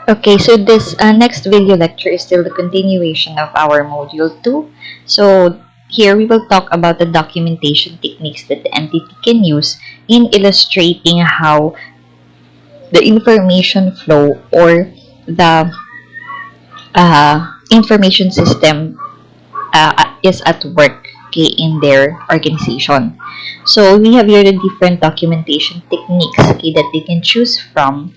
Okay, so this next video lecture is still the continuation of our module 2. So here we will talk about the documentation techniques that the entity can use in illustrating how the information flow or the information system is at work, okay, in their organization. So we have here the different documentation techniques, okay, that they can choose from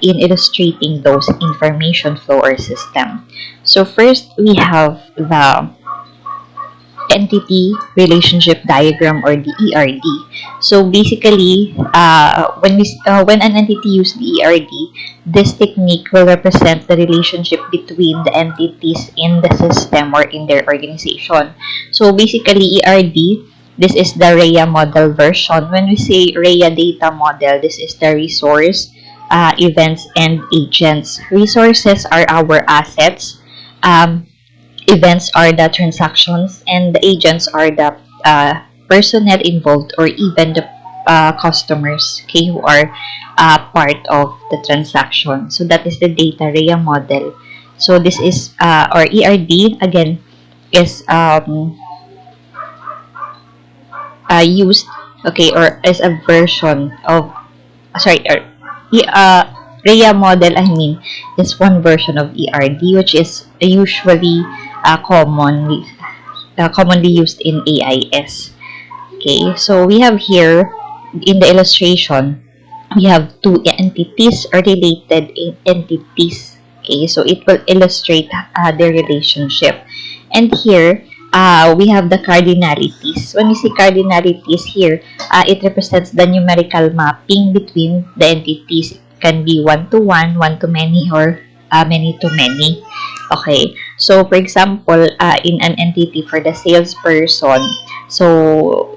in illustrating those information flow or system. So first we have the entity relationship diagram, or the ERD. So basically, when an entity uses the ERD, this technique will represent the relationship between the entities in the system or in their organization. So basically, ERD, this is the RHEA model version. When we say RHEA data model, this is the resource, events, and agents. Resources are our assets. Events are the transactions, and the agents are the personnel involved, or even the customers, okay, who are part of the transaction. So that is the data RHEA model. So this is or ERD again is used, okay, or as a version of, sorry, RHEA model, I mean, is one version of ERD, which is usually commonly used in AIS. Okay, so we have here in the illustration, we have two entities or related entities. Okay, so it will illustrate their relationship. And here, we have the cardinalities. When we see cardinalities here, it represents the numerical mapping between the entities. It can be one-to-one, one-to-many, or many-to-many. Okay, so for example, in an entity for the salesperson, so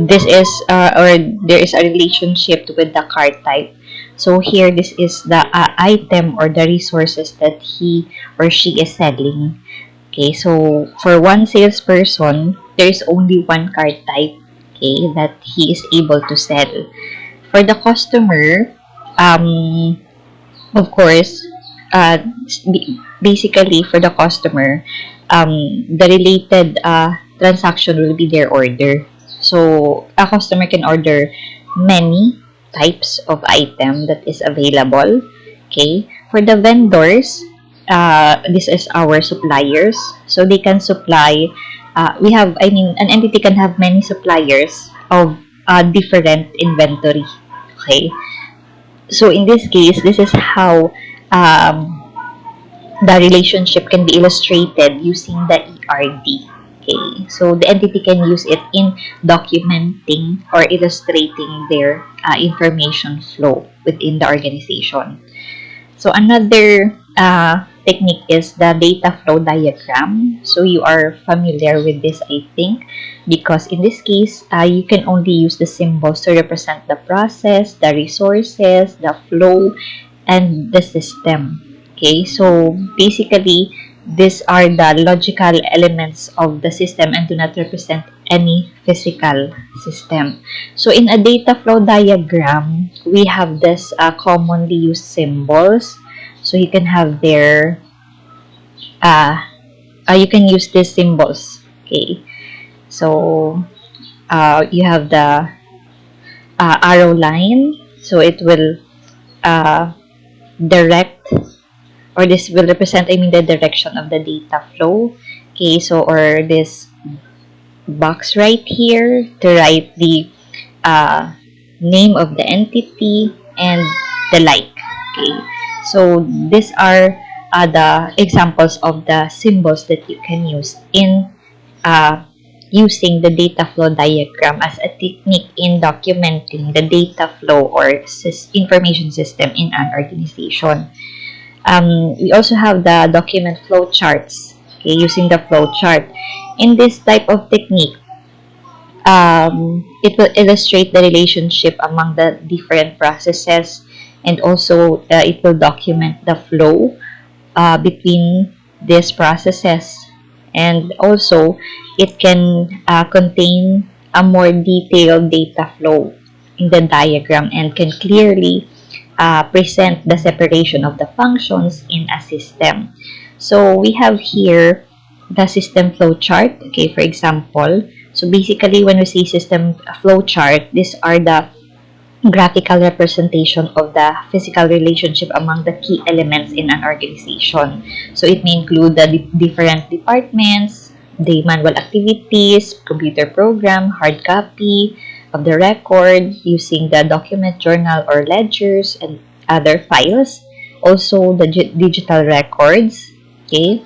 this is or there is a relationship with the card type. So here, this is the item or the resources that he or she is selling. Okay, so for one salesperson, there is only one card type, okay, that he is able to sell. For the customer, um, of course, basically for the customer, the related transaction will be their order. So a customer can order many types of item that is available. Okay, for the vendors, this is our suppliers. So they can supply. I mean, an entity can have many suppliers of different inventory. Okay, so in this case, this is how the relationship can be illustrated using the ERD. Okay, so the entity can use it in documenting or illustrating their information flow within the organization. So another technique is the data flow diagram. So you are familiar with this, I think, because in this case, you can only use the symbols to represent the process, the resources, the flow, and the system. Okay, so basically, these are the logical elements of the system and do not represent any physical system. So in a data flow diagram, we have this commonly used symbols. So you can have their, you can use these symbols. Okay, so you have the arrow line. So it will direct, or this will represent, I mean, the direction of the data flow. Okay, so, or this box right here to write the uh, name of the entity and the like. Okay, so these are the examples of the symbols that you can use in uh, using the data flow diagram as a technique in documenting the data flow or information system in an organization. We also have the document flow charts, okay, using the flow chart. In this type of technique, it will illustrate the relationship among the different processes, and also it will document the flow between these processes. And also, it can contain a more detailed data flow in the diagram and can clearly present the separation of the functions in a system. So we have here the system flow chart. Okay, for example, so basically when we see system flow chart, these are the graphical representation of the physical relationship among the key elements in an organization. So it may include the different departments, the manual activities, computer program, hard copy of the record using the document journal or ledgers and other files. Also the digital records. Okay,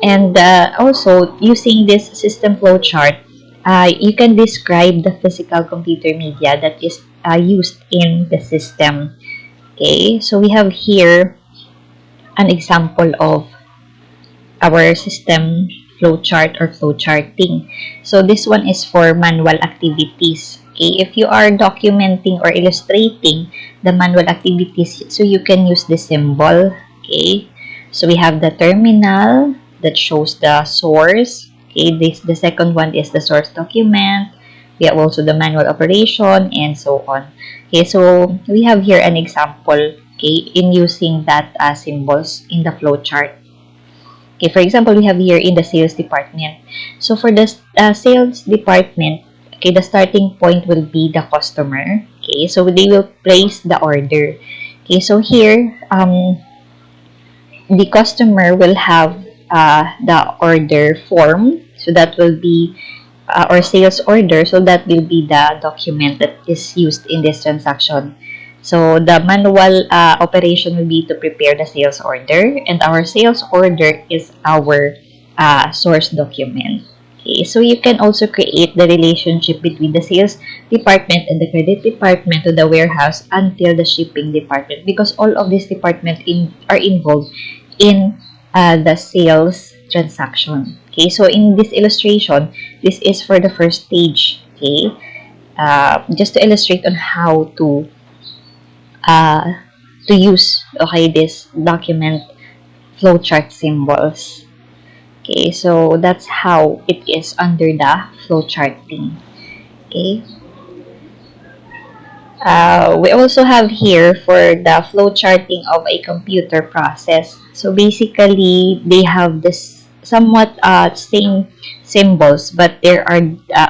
and also using this system flow chart, you can describe the physical computer media that is used in the system. Okay, so we have here an example of our system flowchart or flowcharting. So this one is for manual activities. Okay, if you are documenting or illustrating the manual activities, so you can use the symbol. Okay, so we have the terminal that shows the source. Okay, the second one is the source document. We have also the manual operation and so on. Okay, so we have here an example, okay, in using that symbols in the flowchart. Okay, for example, we have here in the sales department. So for the sales department, okay, the starting point will be the customer. Okay, so they will place the order. Okay, so here, the customer will have the order form. So that will be or sales order. So that will be the document that is used in this transaction. So the manual operation will be to prepare the sales order, and our sales order is our source document. Okay, so you can also create the relationship between the sales department and the credit department to the warehouse until the shipping department, because all of these departments are involved in the sales transaction. Okay, so in this illustration, this is for the first stage. Okay, just to illustrate on how to use, okay, this document flowchart symbols. Okay, so that's how it is under the flowcharting. Okay, we also have here for the flowcharting of a computer process. So basically, they have this somewhat same symbols, but there are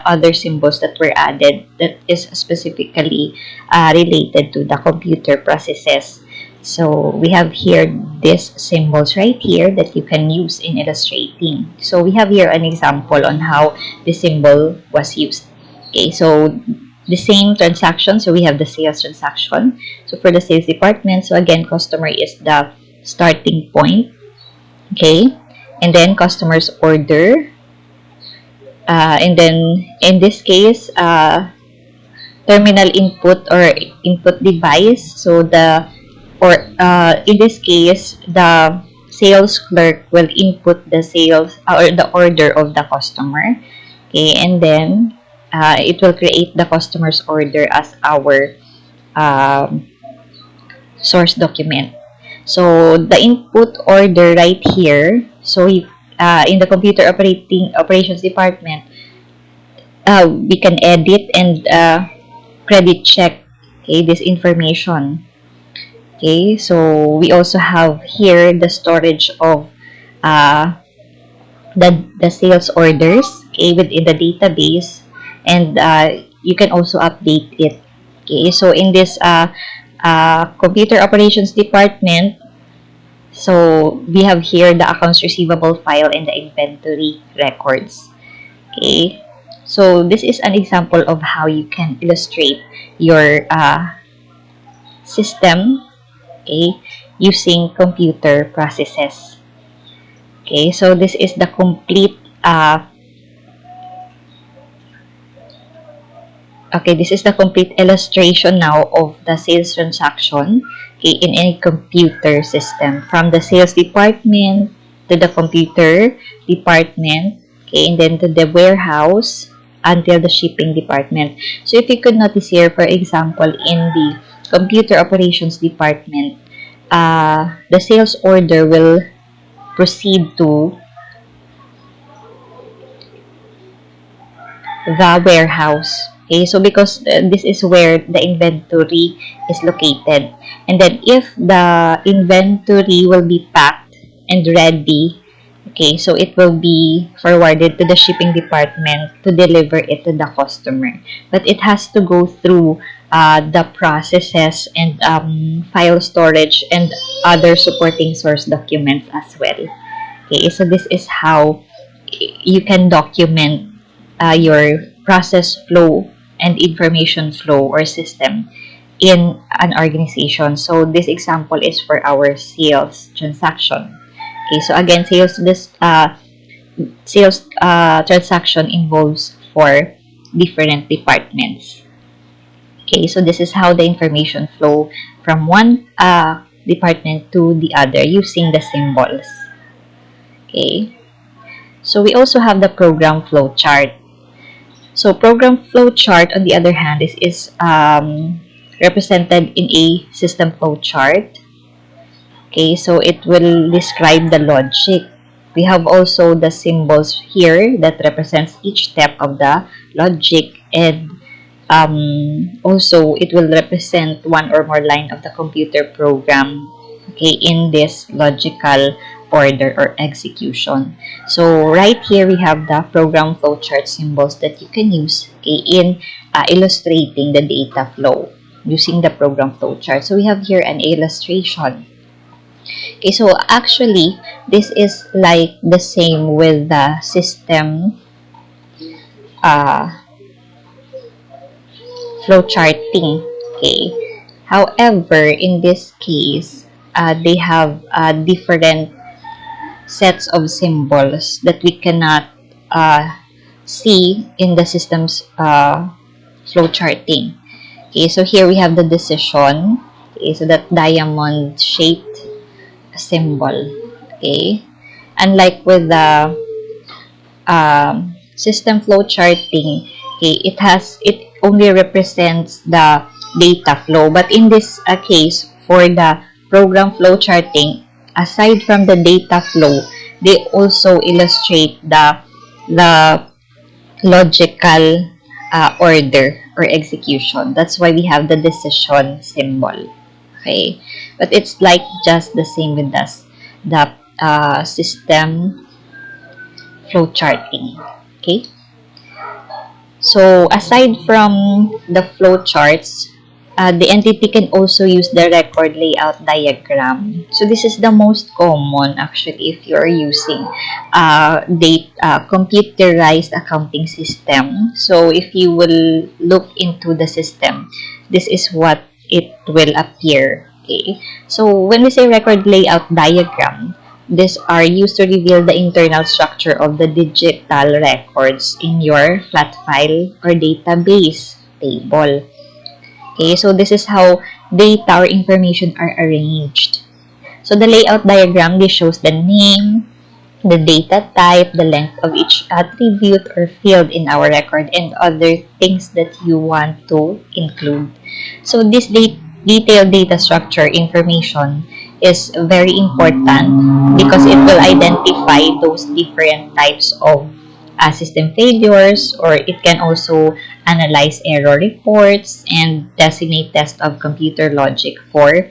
other symbols that were added that is specifically related to the computer processes. So we have here these symbols right here that you can use in illustrating. So we have here an example on how the symbol was used. Okay, so the same transaction, so we have the sales transaction. So for the sales department, so again, customer is the starting point. Okay, and then customer's order, and then in this case, terminal input or input device. So in this case, the sales clerk will input the sales or the order of the customer. Okay, and then it will create the customer's order as our source document. So the input order right here. So in the computer operations department, we can edit and credit check, okay, this information. Okay, so we also have here the storage of uh, the sales orders, okay, within the database, and you can also update it. Okay, so in this computer operations department, so we have here the accounts receivable file and the inventory records. Okay, so this is an example of how you can illustrate your system, okay, using computer processes. Okay, so this is the complete this is the complete illustration now of the sales transaction, okay, in any computer system, from the sales department to the computer department, okay, and then to the warehouse until the shipping department. So if you could notice here, for example, in the computer operations department, the sales order will proceed to the warehouse. Okay, so because this is where the inventory is located. And then if the inventory will be packed and ready, okay, so it will be forwarded to the shipping department to deliver it to the customer. But it has to go through the processes and file storage and other supporting source documents as well. Okay, so this is how you can document your process flow and information flow or system in an organization. So this example is for our sales transaction. Okay, so again, sales transaction involves four different departments. Okay, so this is how the information flow from one department to the other using the symbols. Okay, so we also have the program flow chart. So program flow chart, on the other hand, is represented in a system flow chart. Okay, so it will describe the logic. We have also the symbols here that represents each step of the logic, and also it will represent one or more line of the computer program, okay, in this logical order or execution. So right here we have the program flowchart symbols that you can use, okay, in illustrating the data flow using the program flowchart. So we have here an illustration. Okay, so actually this is like the same with the system uh, flow charting. Okay, however, in this case, they have different sets of symbols that we cannot see in the system's flow charting. Okay, so here we have the decision. Okay, so that diamond shaped symbol. Okay, unlike with the system flow charting, okay, it only represents the data flow. But in this case, for the program flow charting, aside from the data flow, they also illustrate the logical order or execution. That's why we have the decision symbol. Okay, but it's like just the same with us, the system flow charting. Okay, so aside from the flow charts, the entity can also use the record layout diagram. So this is the most common actually if you're using computerized accounting system. So if you will look into the system, this is what it will appear. Okay, so when we say record layout diagram, these are used to reveal the internal structure of the digital records in your flat file or database table. Okay, so this is how data or information are arranged. So the layout diagram, this shows the name, the data type, the length of each attribute or field in our record, and other things that you want to include. So this detailed data structure information is very important because it will identify those different types of system failures, or it can also analyze error reports and designate test of computer logic for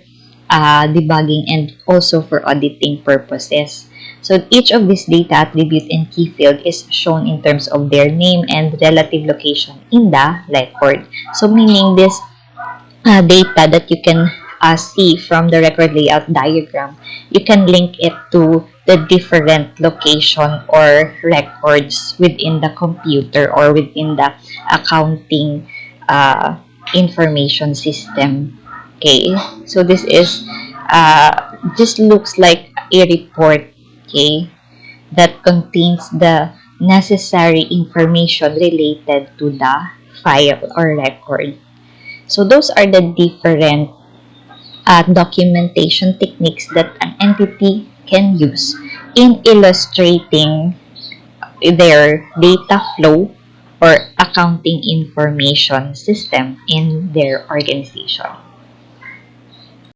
debugging and also for auditing purposes. So each of these data attribute and key field is shown in terms of their name and relative location in the record. So meaning this data that you can see from the record layout diagram, you can link it to the different location or records within the computer or within the accounting information system. Okay, so this looks like a report, okay, that contains the necessary information related to the file or record. So those are the different documentation techniques that an entity can use in illustrating their data flow or accounting information system in their organization.